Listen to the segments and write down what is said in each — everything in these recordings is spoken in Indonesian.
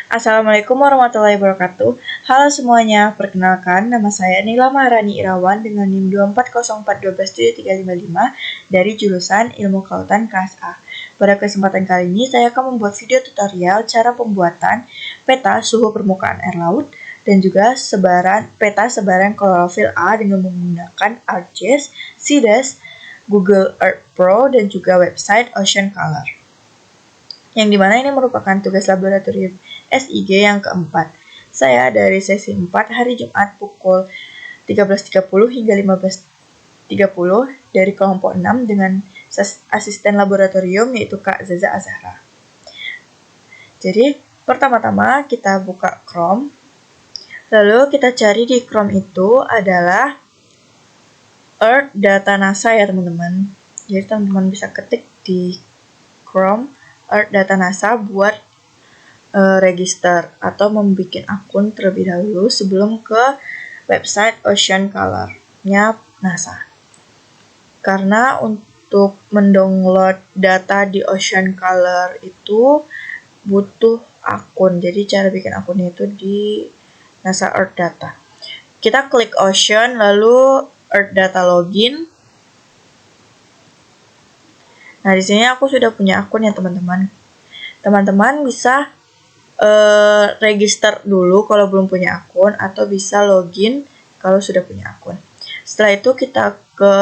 Assalamualaikum warahmatullahi wabarakatuh. Halo semuanya, perkenalkan nama saya Nila Maharani Irawan dengan NIM 24041217355 dari jurusan Ilmu Kelautan kelas A. Pada kesempatan kali ini saya akan membuat video tutorial cara pembuatan peta suhu permukaan air laut dan juga peta sebaran klorofil A dengan menggunakan ArcGIS, CDES, Google Earth Pro, dan juga website Ocean Color. Yang dimana ini merupakan tugas laboratorium SIG yang keempat. Saya dari sesi 4 hari Jumat pukul 13.30 hingga 15.30 dari kelompok 6 dengan asisten laboratorium yaitu Kak Zaza Azhara. Jadi pertama-tama kita buka Chrome. Lalu kita cari di Chrome itu adalah Earth Data NASA ya teman-teman. Jadi teman-teman bisa ketik di Chrome Earth Data NASA buat register atau membuat akun terlebih dahulu sebelum ke website Ocean Color-nya NASA. Karena untuk mendownload data di Ocean Color itu butuh akun. Jadi cara bikin akunnya itu di NASA Earth Data. Kita klik Ocean lalu Earth Data Login. Nah, di sini aku sudah punya akun ya teman-teman. Teman-teman bisa register dulu kalau belum punya akun atau bisa login kalau sudah punya akun. Setelah itu kita ke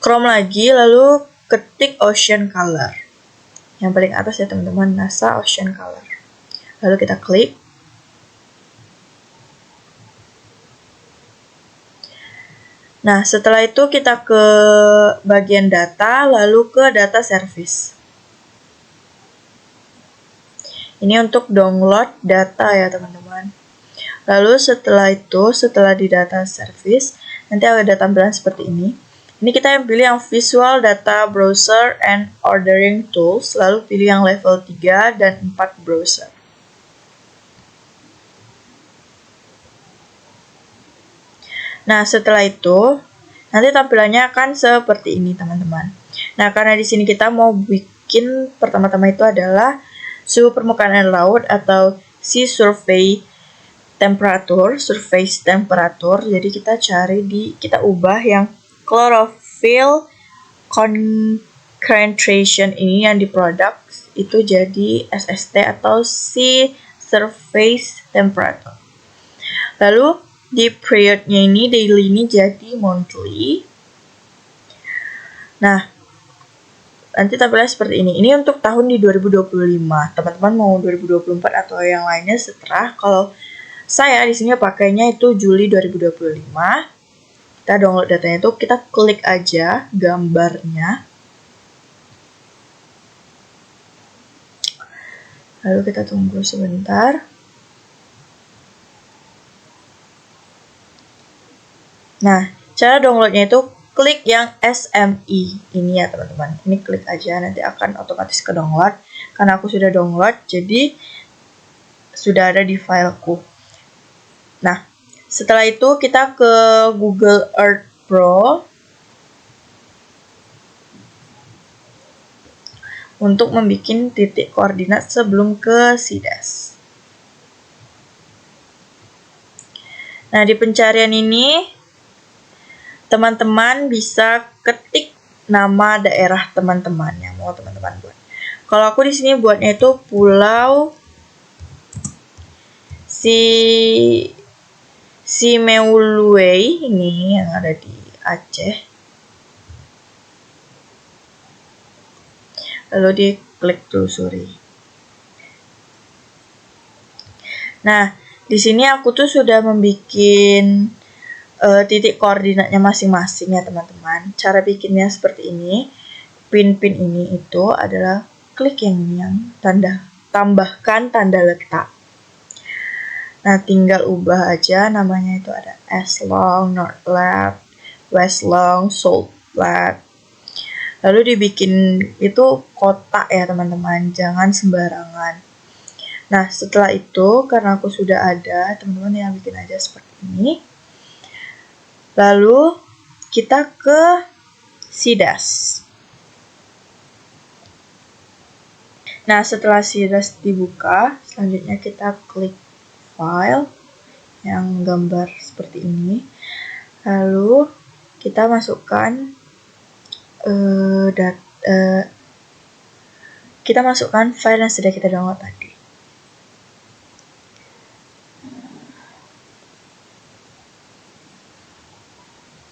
Chrome lagi lalu ketik Ocean Color. Yang paling atas ya teman-teman, NASA Ocean Color. Lalu kita klik. Nah, setelah itu kita ke bagian data lalu ke data service. Ini untuk download data ya teman-teman. Lalu setelah di data service, nanti ada tampilan seperti ini. Ini kita pilih yang Visual Data Browser and Ordering Tools, lalu pilih yang level 3 dan 4 browser. Nah, setelah itu, nanti tampilannya akan seperti ini teman-teman. Nah, karena di sini kita mau bikin pertama-tama itu adalah suhu permukaan air laut atau sea surface temperature. Jadi kita ubah yang chlorophyll concentration ini yang di produk itu jadi SST atau sea surface temperature. Lalu di periodnya ini daily ini jadi monthly. Nah, nanti tampilnya seperti ini. Ini untuk tahun di 2025. Teman-teman mau 2024 atau yang lainnya setelah. Kalau saya di sini pakainya itu Juli 2025. Kita download datanya itu, kita klik aja gambarnya. Lalu kita tunggu sebentar. Nah, cara downloadnya itu klik yang SMI ini ya teman-teman. Ini klik aja, nanti akan otomatis ke download. Karena aku sudah download, jadi sudah ada di fileku. Nah, setelah itu kita ke Google Earth Pro untuk membuat titik koordinat sebelum ke CDES. Nah, di pencarian ini teman-teman bisa ketik nama daerah teman-teman yang mau teman-teman buat. Kalau aku di sini buatnya itu Pulau Simeulue ini yang ada di Aceh. Lalu diklik telusuri. Nah, di sini aku tuh sudah membuat titik koordinatnya masing-masing ya teman-teman. Cara bikinnya seperti ini. Pin-pin ini itu adalah klik yang ini yang tambahkan tanda letak. Nah, tinggal ubah aja namanya itu ada S long, north left, west long, south left. Lalu dibikin itu kotak ya teman-teman, jangan sembarangan. Nah, setelah itu karena aku sudah ada, teman-teman yang bikin aja seperti ini. Lalu kita ke CDES. Nah, setelah CSS dibuka, selanjutnya kita klik file yang gambar seperti ini. Lalu kita masukkan file yang sudah kita download tadi.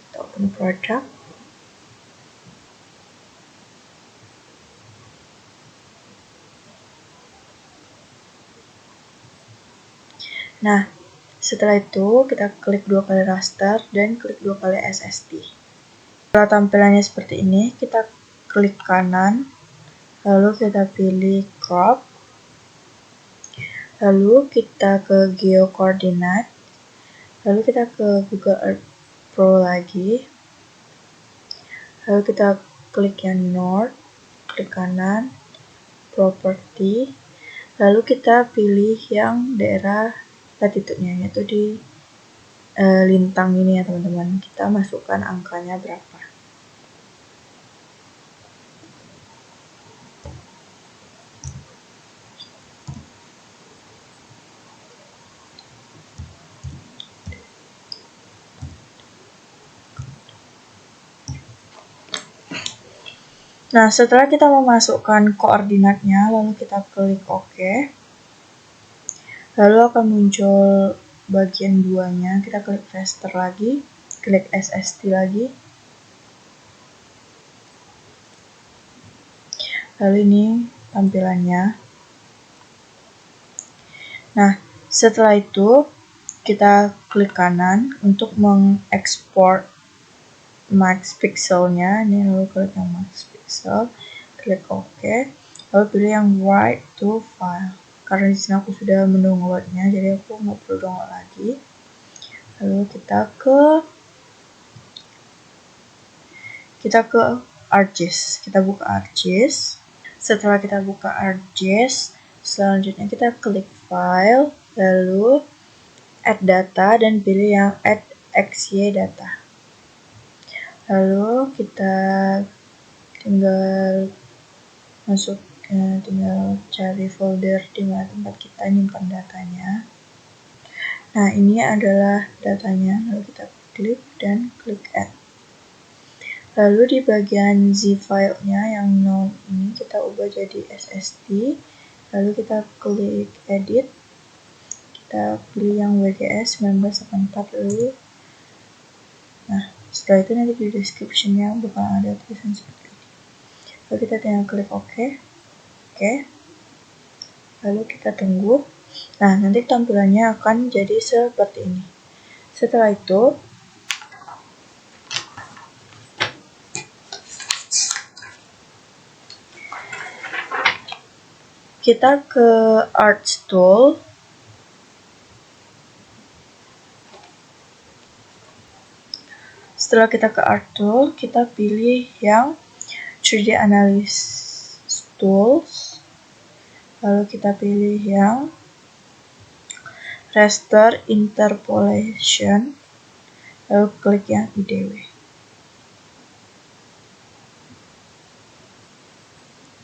Kita open product. Nah, setelah itu kita klik 2 kali raster dan klik 2 kali SST. Setelah tampilannya seperti ini, kita klik kanan, lalu kita pilih crop, lalu kita ke geocoordinate, lalu kita ke Google Earth Pro lagi, lalu kita klik yang north, klik kanan, property, lalu kita pilih yang daerah latitude-nya, yaitu di lintang ini ya teman-teman. Kita masukkan angkanya berapa. Nah, setelah kita memasukkan koordinatnya, lalu kita klik OK. Lalu akan muncul bagian 2-nya. Kita klik raster lagi, klik SST lagi. Lalu ini tampilannya. Nah, setelah itu kita klik kanan untuk mengekspor max pixelnya. Ini lalu klik yang max pixel, klik OK, lalu pilih yang write to file. Karena di sini aku sudah mendownloadnya, jadi aku nggak perlu download lagi. Lalu kita ke ArcGIS. Kita buka ArcGIS. Setelah kita buka ArcGIS, selanjutnya kita klik file, lalu add data dan pilih yang add xy data. Lalu kita tinggal cari folder di mana tempat kita nyimpan datanya. Nah, ini adalah datanya. Lalu kita klik dan klik add. Lalu di bagian zip file-nya yang known ini kita ubah jadi SSD. Lalu kita klik edit. Kita pilih yang WGS 1984 dulu. Nah, setelah itu nanti di description-nya bakal ada tulisan seperti ini. Lalu kita tinggal klik OK. Lalu kita tunggu. Nah, nanti tampilannya akan jadi seperti ini. Setelah itu, kita ke Art Tool. Setelah kita ke Art Tool, kita pilih yang 3D Analysis Tools. Lalu kita pilih yang Raster Interpolation. Lalu klik yang IDW.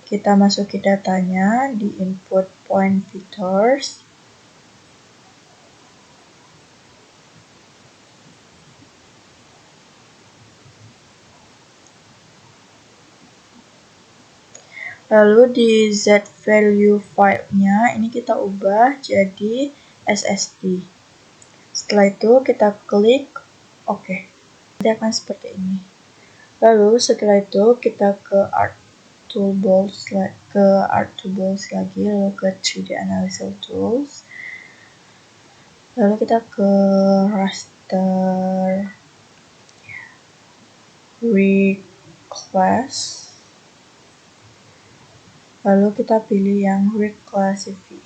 Kita masuki datanya di input point vectors. Lalu di Z value file-nya ini kita ubah jadi SSD. Setelah itu kita klik OK. Nanti akan seperti ini. Lalu setelah itu kita ke Art Tools lagi, lalu ke 3D Analysis Tools. Lalu kita ke Raster Reclass. Lalu kita pilih yang Reclassify.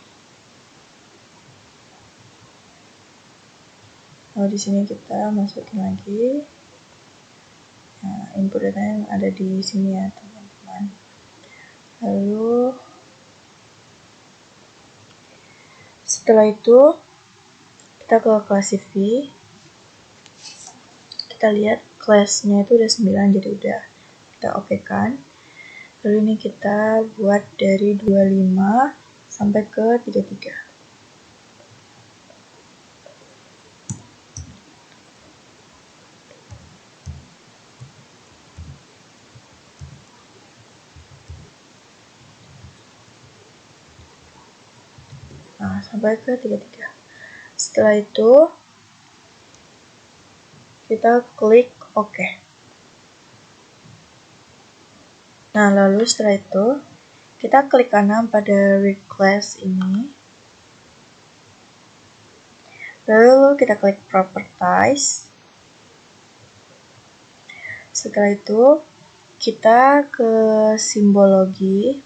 Lalu di sini kita masukin lagi. Nah, input data yang ada di sini ya teman-teman. Lalu setelah itu kita ke Classify. Kita lihat kelasnya itu udah 9, jadi udah kita oke kan. Lalu ini kita buat dari 25 sampai ke 33. Nah, sampai ke 33. Setelah itu kita klik OK. Nah, lalu setelah itu kita klik kanan pada request ini. Lalu kita klik properties. Setelah itu kita ke simbologi.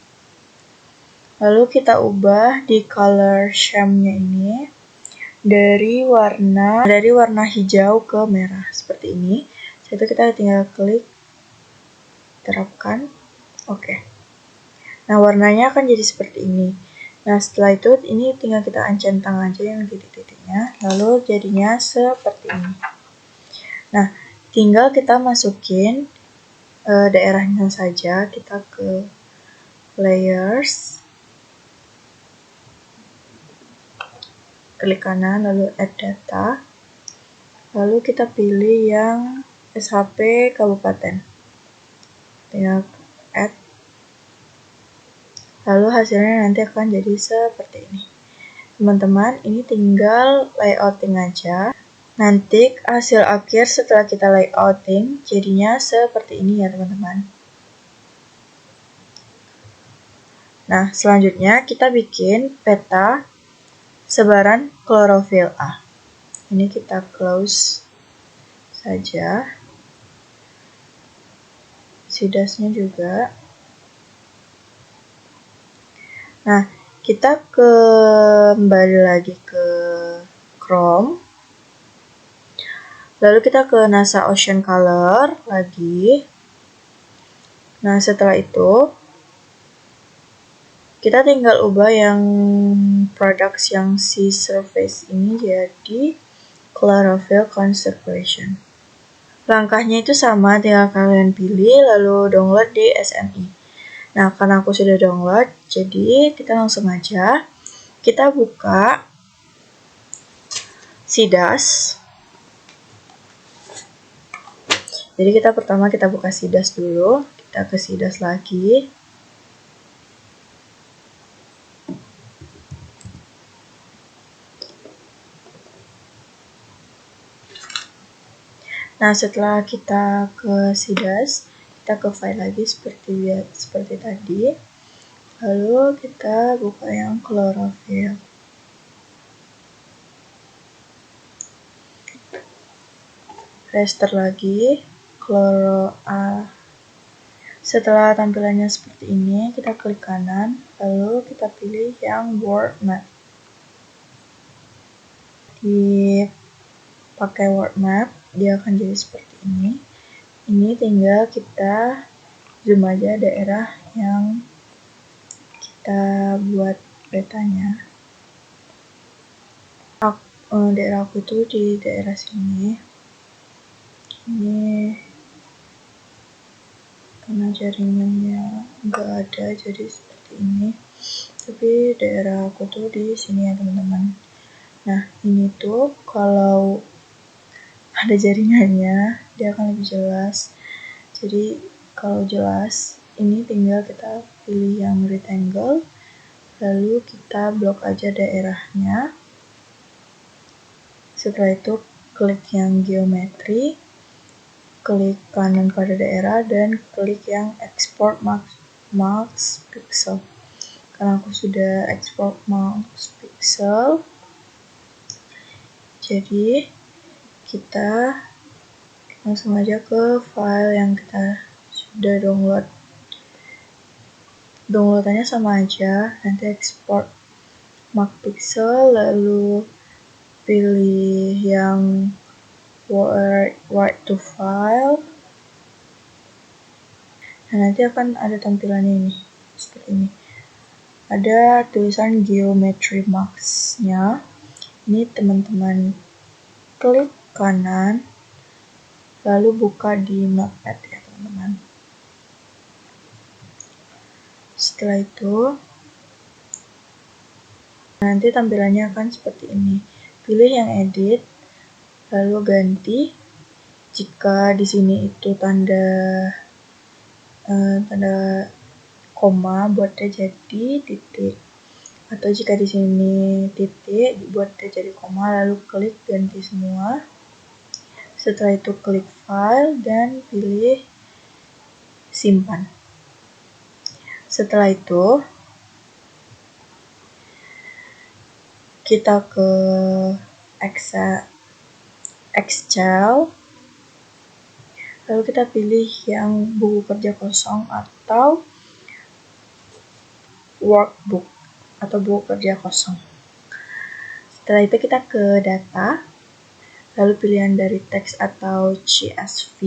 Lalu kita ubah di color scheme-nya ini dari warna hijau ke merah seperti ini. Setelah itu kita tinggal klik terapkan. Oke. Nah, warnanya akan jadi seperti ini. Nah, setelah itu ini tinggal kita centang aja yang titik-titiknya, lalu jadinya seperti ini. Nah, tinggal kita masukin daerahnya saja. Kita ke layers, klik kanan, lalu add data, lalu kita pilih yang SHP Kabupaten, tinggal add, lalu hasilnya nanti akan jadi seperti ini. Teman-teman, ini tinggal layouting aja. Nanti hasil akhir setelah kita layouting jadinya seperti ini ya teman-teman. Nah, selanjutnya kita bikin peta sebaran klorofil A. Ini kita close saja. Sidasnya juga. Nah, kita kembali lagi ke Chrome. Lalu kita ke NASA Ocean Color lagi. Nah, setelah itu kita tinggal ubah yang products yang sea surface ini jadi chlorophyll conservation. Langkahnya itu sama, tinggal kalian pilih lalu download di SNI. Nah, karena aku sudah download, jadi kita langsung aja kita buka Sidas. Jadi kita pertama kita buka Sidas dulu, kita ke Sidas lagi. Nah, setelah kita ke Sidas, kita ke file lagi seperti tadi. Lalu kita buka yang chlorophyll. Raster lagi, setelah tampilannya seperti ini, kita klik kanan, lalu kita pilih yang world map. Dipakai world map, dia akan jadi seperti ini. Ini tinggal kita zoom aja daerah yang kita buat petanya. Daerah aku itu di daerah sini. Ini karena jaringannya nggak ada jadi seperti ini. Tapi daerah aku tuh di sini ya teman-teman. Nah, ini tuh kalau ada jaringannya dia akan lebih jelas. Jadi kalau jelas ini tinggal kita pilih yang rectangle, lalu kita blok aja daerahnya. Setelah itu klik yang geometri, klik kanan pada daerah dan klik yang export max pixel. Karena aku sudah export max pixel, jadi kita langsung aja ke file yang kita sudah download. Downloadannya sama aja, nanti export max pixel, lalu pilih yang write to file. Nah, nanti akan ada tampilannya ini seperti ini. Ada tulisan geometry max-nya. Ini teman-teman klik kanan, lalu buka di notepad ya teman-teman. setelah itu nanti tampilannya akan seperti ini. Pilih yang edit, lalu ganti. Jika di sini itu tanda koma, buatnya jadi titik. Atau jika di sini titik, buatnya jadi koma, lalu klik ganti semua. Setelah itu klik file dan pilih simpan. Setelah itu kita ke Excel, lalu kita pilih yang buku kerja kosong atau workbook atau buku kerja kosong. Setelah itu kita ke data, lalu pilihan dari teks atau CSV.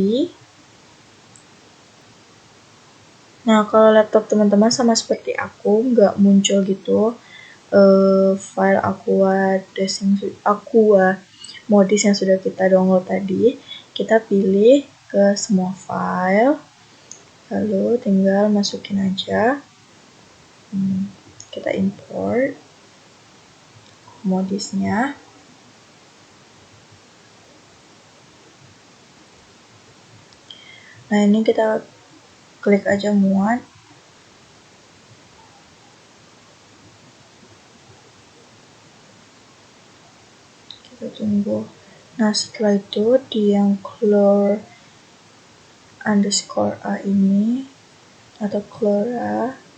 Nah, kalau laptop teman-teman sama seperti aku, nggak muncul gitu file Aqua Modis yang sudah kita download tadi. Kita pilih ke semua file, lalu tinggal masukin aja. Kita import modisnya. Nah, ini kita klik aja muat. Kita tunggu. Nah, setelah itu di yang color underscore A ini atau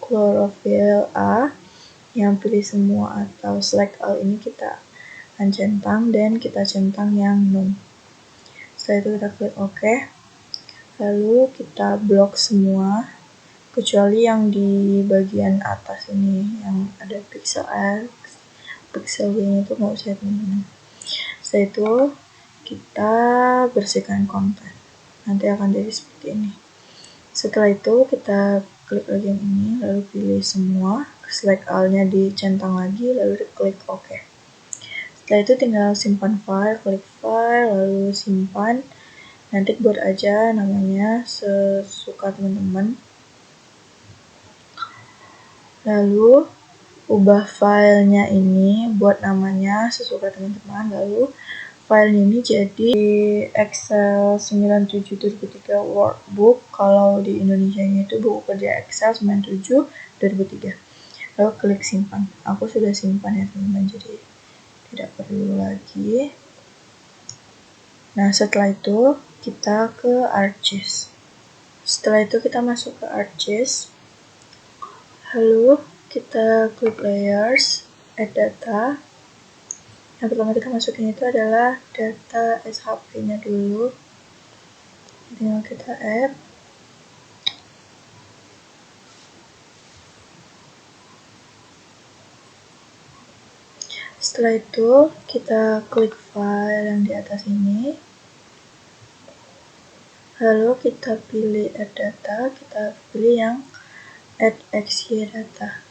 chlorophyll A, yang pilih semua atau select all ini kita centang dan kita centang yang none. Setelah itu kita klik OK. Lalu kita blok semua kecuali yang di bagian atas ini yang ada pixel X, pixel Y itu nggak usah teman-teman. Setelah itu kita bersihkan konten, nanti akan jadi seperti ini. Setelah itu kita klik lagi yang ini, lalu pilih semua, select all-nya dicentang lagi, lalu klik OK. Setelah itu tinggal simpan file, klik file, lalu simpan. Nanti buat aja namanya sesuka teman-teman. Lalu ubah filenya ini buat namanya sesuka teman-teman. Lalu file ini jadi Excel 97 2003 workbook. Kalau di Indonesia itu buku kerja Excel 97 2003. Lalu klik simpan. Aku sudah simpan ya teman-teman, jadi tidak perlu lagi. Nah, setelah itu kita ke ArcGIS. Setelah itu kita masuk ke ArcGIS. Lalu kita klik layers, add data. Yang pertama kita masukin itu adalah data SHP-nya dulu. Tinggal kita add. Setelah itu kita klik file yang di atas ini. Lalu kita pilih add data, kita pilih yang add XY data.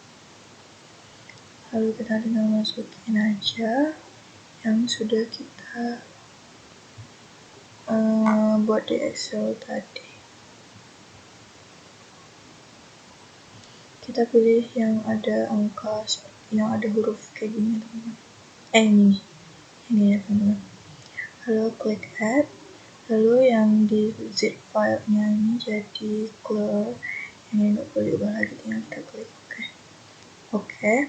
Lalu kita tinggal masukin aja yang sudah kita buat di Excel tadi. Kita pilih yang ada angka, yang ada huruf kayak gini teman-teman. Ini ya teman-teman. Lalu klik add. Lalu yang di zip filenya ini jadi clear. Ini nggak boleh diubah lagi, tinggal kita klik OK.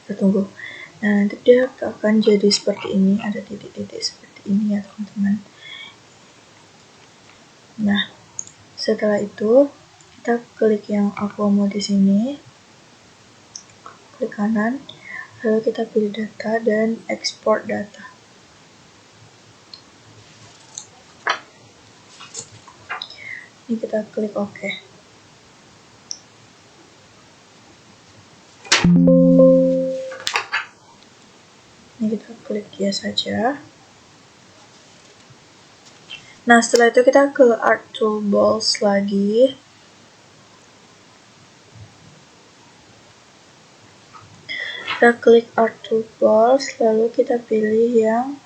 Kita tunggu. Nah, nanti dia akan jadi seperti ini, ada titik-titik seperti ini ya teman-teman. Nah, setelah itu kita klik yang Aqua Modis ini, klik kanan, lalu kita pilih data dan export data. Ini kita klik OK. Ini kita klik yes saja. Nah, setelah itu kita ke Art Toolbox lagi. Kita klik Art Toolbox, lalu kita pilih yang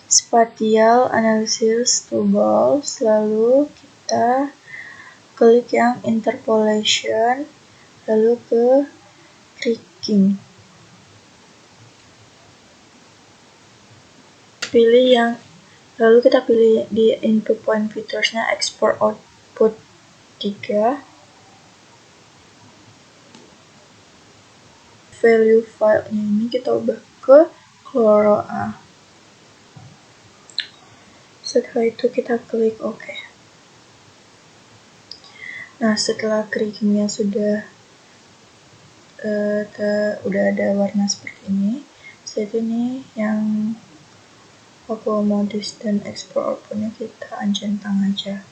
Spatial Analysis Toolbox, lalu kita klik yang Interpolation, lalu ke kriging. Lalu kita pilih di input point featuresnya export output 3. Value filenya ini kita ubah ke chloro-A. Setelah itu kita klik OK. Nah, setelah krigingnya sudah ada warna seperti ini, setelah ini yang modis dan export outputnya kita centang aja.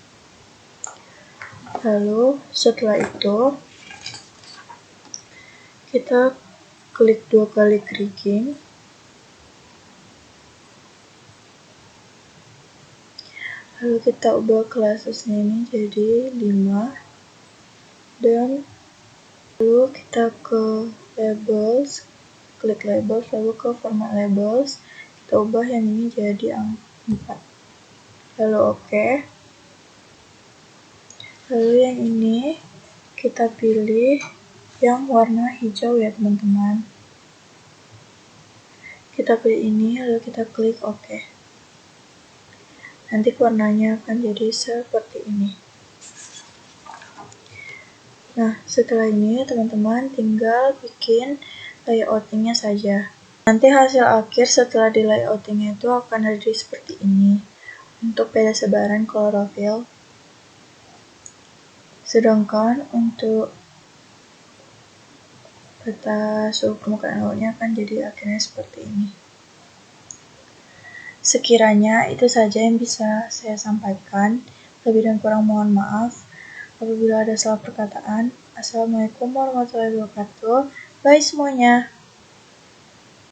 Lalu setelah itu kita klik 2 kali kriging. Lalu kita ubah classesnya ini jadi 5, dan lalu kita ke labels, klik labels, lalu ke format labels, kita ubah yang ini jadi angka 4, lalu OK. Lalu yang ini kita pilih yang warna hijau ya teman-teman. Kita pilih ini, lalu kita klik OK. Nanti warnanya akan jadi seperti ini. Nah, setelah ini teman-teman tinggal bikin layoutingnya saja. Nanti hasil akhir setelah di layoutingnya itu akan ada seperti ini untuk peta sebaran klorofil. Sedangkan untuk peta suhu permukaan lautnya akan jadi akhirnya seperti ini. Sekiranya itu saja yang bisa saya sampaikan. Lebih dan kurang mohon maaf. Apabila ada salah perkataan, Assalamualaikum warahmatullahi wabarakatuh. Bye semuanya.